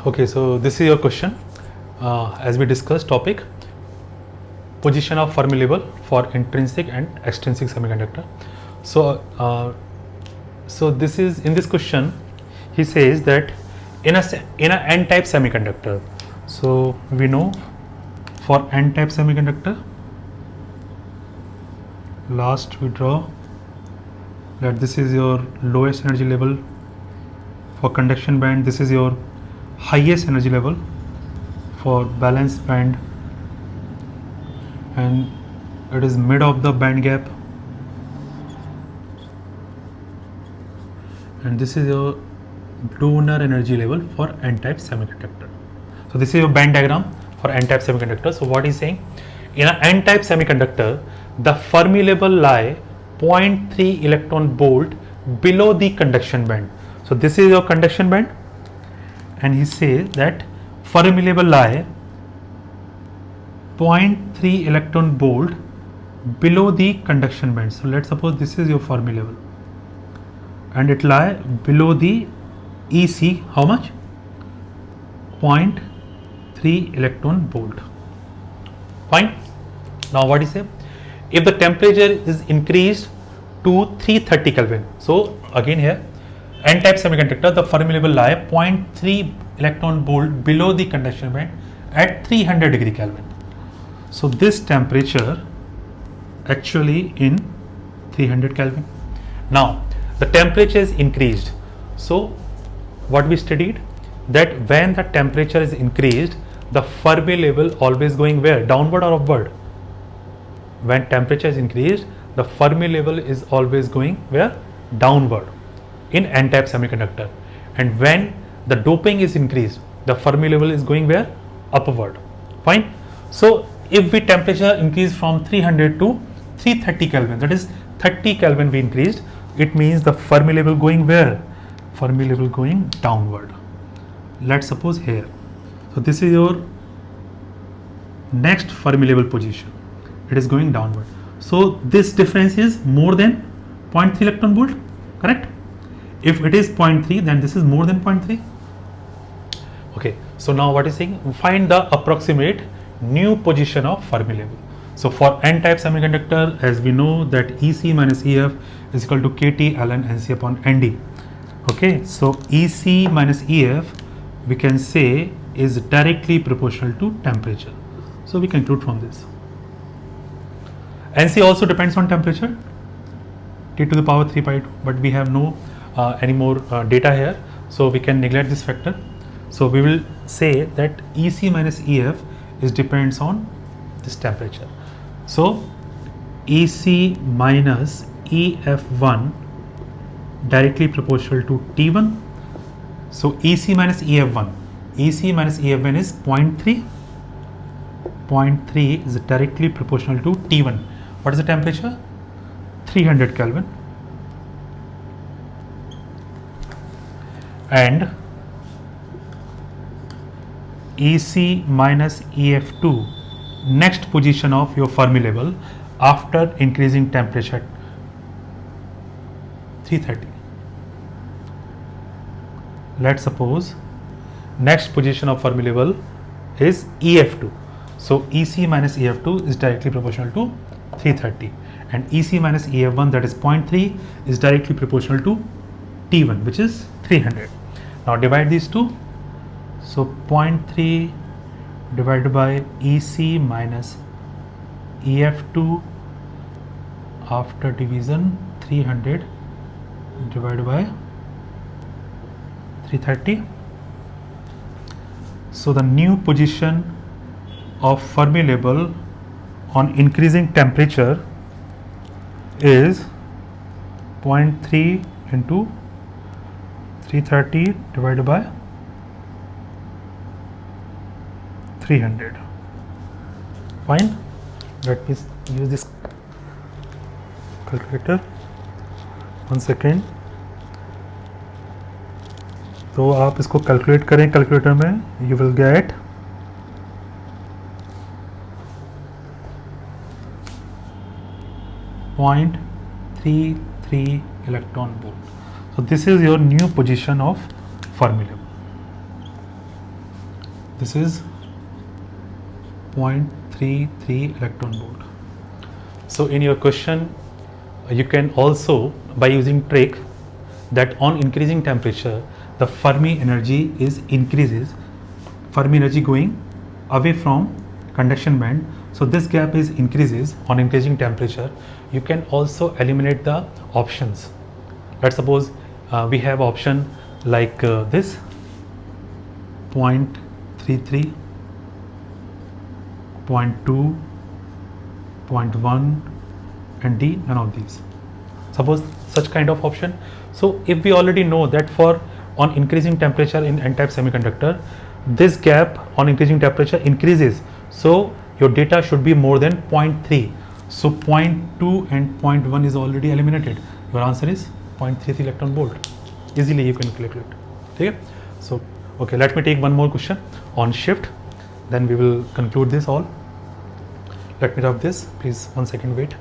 Okay, so this is your question. As we discussed, topic position of Fermi level for intrinsic and extrinsic semiconductor. So this is in this question. He says that in a n-type semiconductor. So we know for n-type semiconductor, last we draw that this is your lowest energy level. For conduction band, this is your highest energy level. For valence band, and it is mid of the band gap, and this is your donor energy level for n-type semiconductor. So this is your band diagram for n-type semiconductor. So what is saying, in an n-type semiconductor, the Fermi level lie 0.3 electron volt below the conduction band. So this is your conduction band, and he says that Fermi level lie 0.3 electron volt below the conduction band. So let's suppose this is your Fermi level, and it lie below the EC, how much? 0.3 electron volt. Fine. Now what is it? If the temperature is increased to 330 Kelvin, so again here n-type semiconductor, the Fermi level lie 0.3 electron volt below the conduction band at 300 degree Kelvin. So this temperature actually in 300 Kelvin. Now the temperature is increased. So what we studied, that when the temperature is increased, the Fermi level always going where? Downward or upward? When temperature is increased, the Fermi level is always going where? Downward in n-type semiconductor. And when the doping is increased, the Fermi level is going where? Upward. Fine. So if we temperature increase from 300 to 330 Kelvin, that is 30 Kelvin we increased, it means the Fermi level going where? Fermi level going downward. Let's suppose here. So this is your next Fermi level position. It is going downward. So this difference is more than 0.3 electron volt, correct? If it is 0.3, then this is more than 0.3. Okay. So now what is saying? Find the approximate new position of Fermi level. So for n-type semiconductor, as we know that EC minus EF is equal to KT ln NC upon ND. Okay. So EC minus EF we can say is directly proportional to temperature. So we conclude from this. NC also depends on temperature, T to the power 3 pi 2, but we have no any more data here, so we can neglect this factor. So we will say that EC minus EF is depends on this temperature. So EC minus EF1 directly proportional to T1. So EC minus EF1, EC minus EF1 is 0.3. 0.3 is directly proportional to T1. What is the temperature? 300 Kelvin. And EC minus EF2, next position of your Fermi level after increasing temperature 330. Let's suppose next position of Fermi level is EF2. So EC minus EF2 is directly proportional to 330, and EC minus EF1, that is 0.3, is directly proportional to T1, which is 300. Now divide these two. So 0.3 divided by EC minus EF2 after division 300 divided by 330. So the new position of Fermi level on increasing temperature is 0.3 into 330 divided by 300. Fine. Let me use this calculator. 1 second. तो आप इसको calculate करें calculator में, you will get 0.33 electron volt. So this is your new position of Fermi level. this is 0.33 electron volt. So in your question, you can also, by using trick, that on increasing temperature, the Fermi energy increases, Fermi energy going away from conduction band. So this gap increases on increasing temperature. You can also eliminate the options. Let's suppose we have option like this 0.33, 0.2, 0.1 and D, none of these. Suppose such kind of option. So if we already know that for on increasing temperature in n-type semiconductor, this gap on increasing temperature increases. So your data should be more than 0.3. So 0.2 and 0.1 is already eliminated. Your answer is 0.33 electron volt. Easily you can calculate. Okay? So okay, let me take one more question on shift. Then we will conclude this all. Let me rub this. Please 1 second wait.